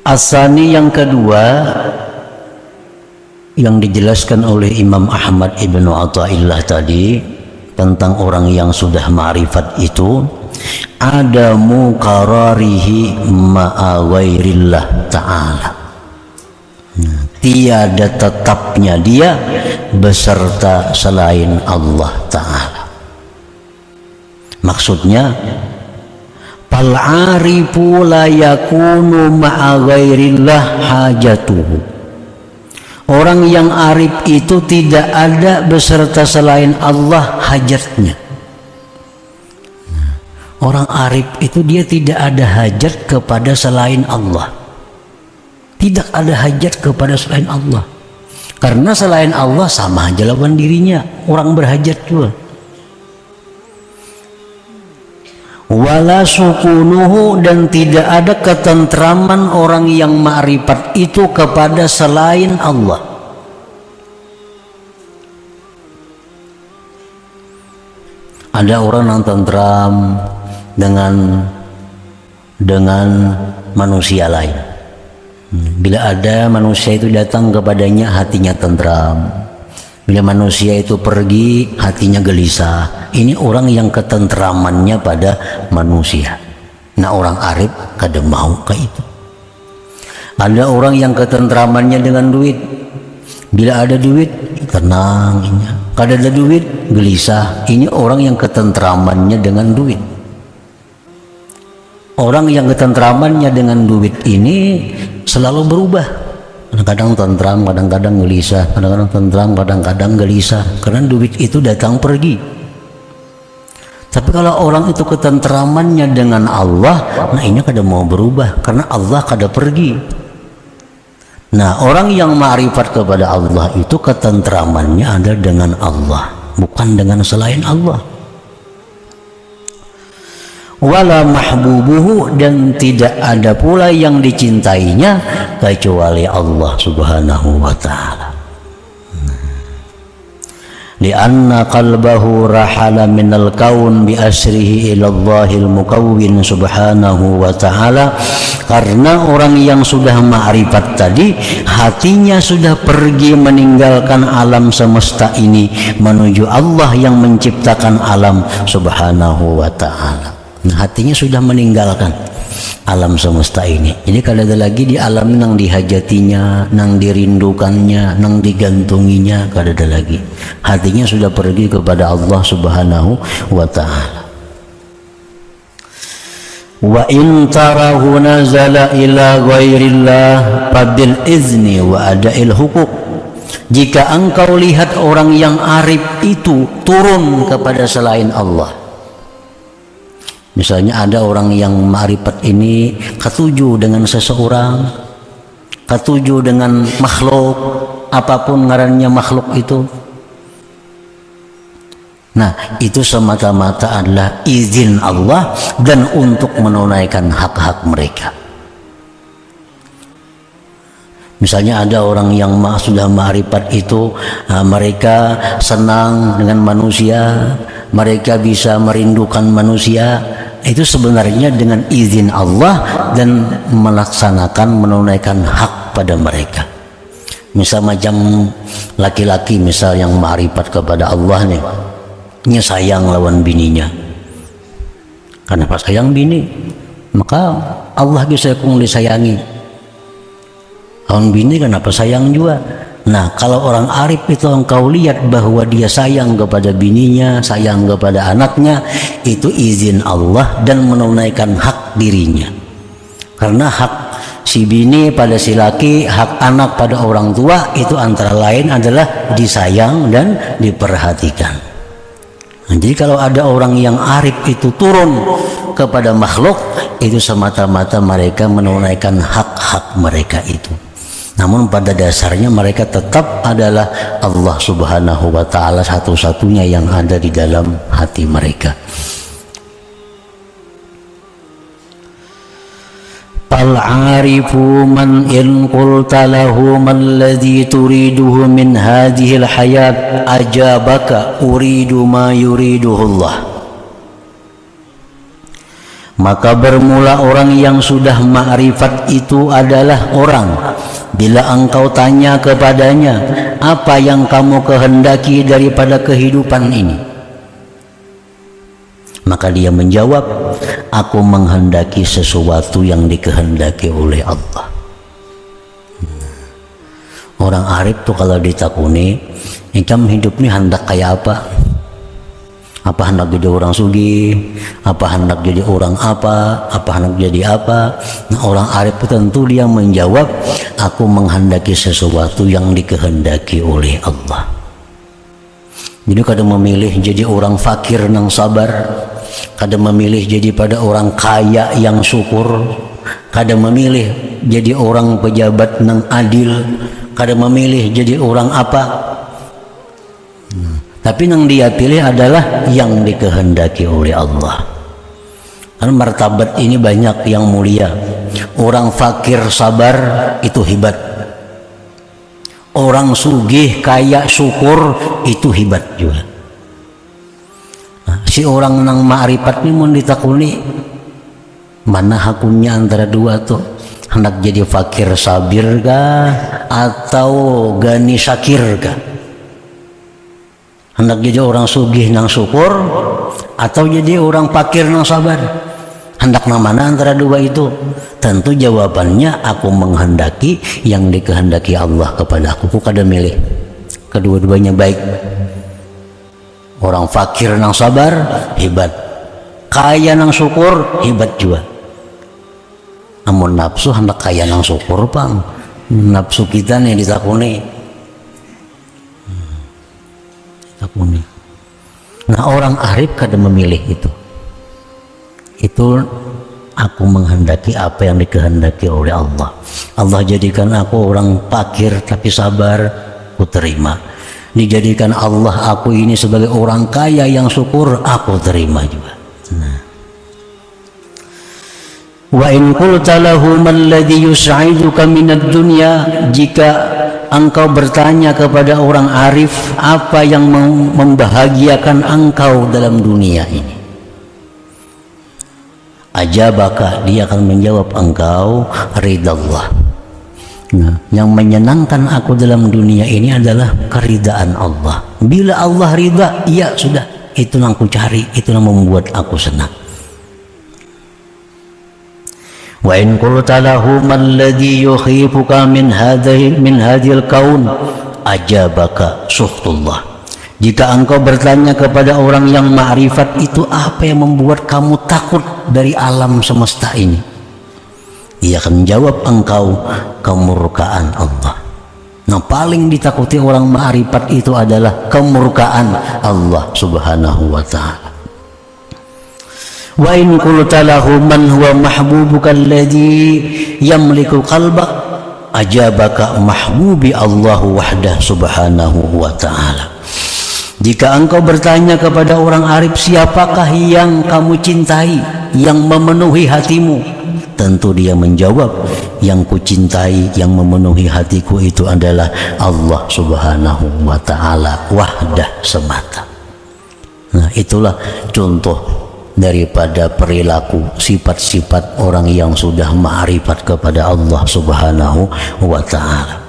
Asani yang kedua yang dijelaskan oleh Imam Ahmad Ibnu Athaillah tadi tentang orang yang sudah ma'rifat itu, ada muqararihi ma'a ghairillah ta'ala, tiada tetapnya dia beserta selain Allah Ta'ala. Maksudnya fal arifu la yakunu ma'a ghairillah hajatuhu. Orang yang arif itu tidak ada beserta selain Allah hajatnya. Orang arif itu dia tidak ada hajat kepada selain Allah. Tidak ada hajat kepada selain Allah. Karena selain Allah sama aja lawan dirinya, orang berhajat juga. Wala sukunuhu, dan tidak ada ketentraman orang yang ma'rifat itu kepada selain Allah. Ada orang yang tentram dengan manusia lain. Bila ada manusia itu datang kepadanya, hatinya tentram. Bila manusia itu pergi, hatinya gelisah. Ini orang yang ketentramannya pada manusia. Nah, orang arif kada mau ke itu. Ada orang yang ketentramannya dengan duit. Bila ada duit, tenang. Kada ada duit, gelisah. Ini orang yang ketentramannya dengan duit. Orang yang ketentramannya dengan duit ini selalu berubah. Kadang-kadang tentram, kadang-kadang gelisah, kadang-kadang tentram, kadang-kadang gelisah, karena duit itu datang pergi. Tapi kalau orang itu ketentramannya dengan Allah, nah ini kada mau berubah, karena Allah kada pergi. Nah, orang yang ma'rifat kepada Allah itu ketentramannya ada dengan Allah, bukan dengan selain Allah. Wala mahbubuhu, dan tidak ada pula yang dicintainya kecuali Allah Subhanahu wa ta'ala. Lianna qalbahu rahala minal kaun bi asrihi ilallahil mukawwin subhanahu wa ta'ala. Karena orang yang sudah ma'rifat tadi, hatinya sudah pergi meninggalkan alam semesta ini menuju Allah yang menciptakan alam subhanahu wa ta'ala. Nah, hatinya sudah meninggalkan alam semesta ini. Jadi kalau ada lagi di alam nang dihajatinya, nang dirindukannya, nang digantunginya, kalau ada lagi. Hatinya sudah pergi kepada Allah Subhanahu wa ta'ala. Wa in tarahu nazala ila ghairillah fabil izni wa ada'il hukuk. Jika engkau lihat orang yang arif itu turun kepada selain Allah, misalnya ada orang yang ma'rifat ini ketujuh dengan seseorang, ketujuh dengan makhluk, apapun ngarannya makhluk itu. Nah, itu semata-mata adalah izin Allah dan untuk menunaikan hak-hak mereka. Misalnya ada orang yang sudah ma'rifat itu, mereka senang dengan manusia, mereka bisa merindukan manusia. Itu sebenarnya dengan izin Allah dan melaksanakan, menunaikan hak pada mereka. Misal macam laki-laki misal yang ma'rifat kepada Allah nih, nya sayang lawan bininya. Karena pas sayang bini, maka Allah bisa kung disayangi. Lawan bini kenapa sayang juga. Nah, kalau orang arif itu engkau lihat bahwa dia sayang kepada bininya, sayang kepada anaknya, itu izin Allah dan menunaikan hak dirinya. Karena hak si bini pada si laki, hak anak pada orang tua, itu antara lain adalah disayang dan diperhatikan. Nah, jadi kalau ada orang yang arif itu turun kepada makhluk, itu semata-mata mereka menunaikan hak-hak mereka itu. Namun pada dasarnya mereka tetap adalah Allah Subhanahu wa ta'ala satu-satunya yang ada di dalam hati mereka. Fal-arifu man in qulta lahu man ladhi turiduhu min hadhil hayat ajabaka uridu ma yuriduhu Allah. Maka bermula orang yang sudah ma'rifat itu adalah orang, bila engkau tanya kepadanya, apa yang kamu kehendaki daripada kehidupan ini? Maka dia menjawab, aku menghendaki sesuatu yang dikehendaki oleh Allah. Orang arif tuh kalau ditakuni, kamu hidup ini hendak kayak apa? Apa hendak jadi orang sugih? Apa hendak jadi orang apa? Apa hendak jadi apa? Nah, orang arif tentu dia menjawab, aku menghendaki sesuatu yang dikehendaki oleh Allah. Jadi kadang memilih jadi orang fakir nang sabar, kadang memilih jadi pada orang kaya yang syukur, kadang memilih jadi orang pejabat nang adil, kadang memilih jadi orang apa. Tapi yang dia pilih adalah yang dikehendaki oleh Allah. Karena martabat ini banyak yang mulia. Orang fakir sabar itu hebat. Orang sugih kaya syukur itu hebat juga. Nah, si orang nang ma'rifat ini mau ditakuni, mana hakunya antara dua tuh? Hendak jadi fakir sabir kah atau gani syakir kah? Hendak jadi orang sugih nang syukur atau jadi orang fakir nang sabar? Hendak nang mana antara dua itu? Tentu jawabannya aku menghendaki yang dikehendaki Allah kepada aku. Kada milih. Kedua-duanya baik. Orang fakir nang sabar hebat, kaya nang syukur hebat juga. Amun nafsu hendak kaya nang syukur pang, nafsu kita nih ditakuni. Nah, orang arif kadang memilih itu. Itu aku menghendaki apa yang dikehendaki oleh Allah. Allah jadikan aku orang fakir tapi sabar, aku terima. Dijadikan Allah aku ini sebagai orang kaya yang syukur, aku terima juga. Nah. Wa in qulta lahum alladhi yus'iduka minad dunya, jika engkau bertanya kepada orang arif apa yang membahagiakan engkau dalam dunia ini, ajabaka, dia akan menjawab engkau ridallah. Nah, yang menyenangkan aku dalam dunia ini adalah keridaan Allah. Bila Allah ridha, ya sudah, itu yang aku cari, itu yang membuat aku senang. Wa in qulta lahum alladhi yukhifuka min hadhil kaun, ajabaka suhtullah. Jika engkau bertanya kepada orang yang ma'rifat itu, apa yang membuat kamu takut dari alam semesta ini, ia akan menjawab engkau kemurkaan Allah. Nah, paling ditakuti orang ma'rifat itu adalah kemurkaan Allah subhanahu wa ta'ala. Wa in qulta lahu man huwa mahbubuka alladhi yamliku qalbak, ajabaka mahbubi Allah wahdah subhanahu wa ta'ala. Jika engkau bertanya kepada orang arif, siapakah yang kamu cintai, yang memenuhi hatimu, tentu dia menjawab, yang ku cintai, yang memenuhi hatiku itu adalah Allah subhanahu wa ta'ala wahdah semata. Nah, itulah contoh daripada perilaku sifat-sifat orang yang sudah ma'rifat kepada Allah subhanahu wa ta'ala.